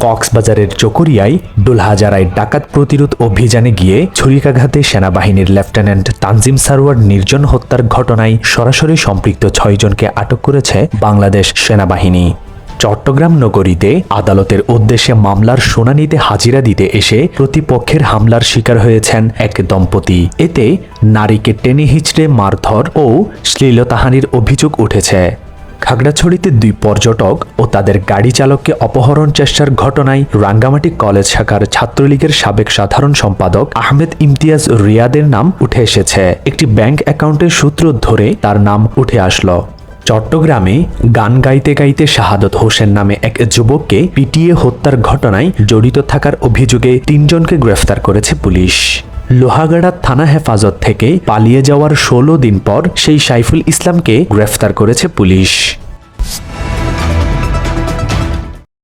কক্সবাজারের চকরিয়ায় ডোলহাজারায় ডাকাত প্রতিরোধ অভিযানে গিয়ে ছুরিকাঘাতে সেনাবাহিনীর লেফটেন্যান্ট তানজিম সারওয়ার নির্জন হত্যার ঘটনায় সরাসরি সম্পৃক্ত ৬ জনকে আটক করেছে বাংলাদেশ সেনাবাহিনী। চট্টগ্রাম নগরীতে আদালতের উদ্দেশ্যে মামলার শুনানিতে হাজিরা দিতে এসে প্রতিপক্ষের হামলার শিকার হয়েছেন এক দম্পতি। এতে নারীকে টেনে হিঁচড়ে মারধর ও শ্লীলতাহানির অভিযোগ উঠেছে। খাগড়াছড়িতে 2 পর্যটক ও তাদের গাড়ি চালককে অপহরণ চেষ্টার ঘটনায় রাঙ্গামাটি কলেজ শাখার ছাত্রলীগের সাবেক সাধারণ সম্পাদক আহমেদ ইমতিয়াজ রিয়াদের নাম উঠে এসেছে। একটি ব্যাংক অ্যাকাউন্টের সূত্র ধরে তার নাম উঠে আসলো। চট্টগ্রামে গান গাইতে গাইতে শাহাদত হোসেন নামে এক যুবককে পিটিয়ে হত্যার ঘটনায় জড়িত থাকার অভিযোগে 3 জনকে গ্রেফতার করেছে পুলিশ। লোহাগাড়া থানা হেফাজত থেকে পালিয়ে যাওয়ার 16 দিন পর সেই সাইফুল ইসলামকে গ্রেফতার করেছে পুলিশ।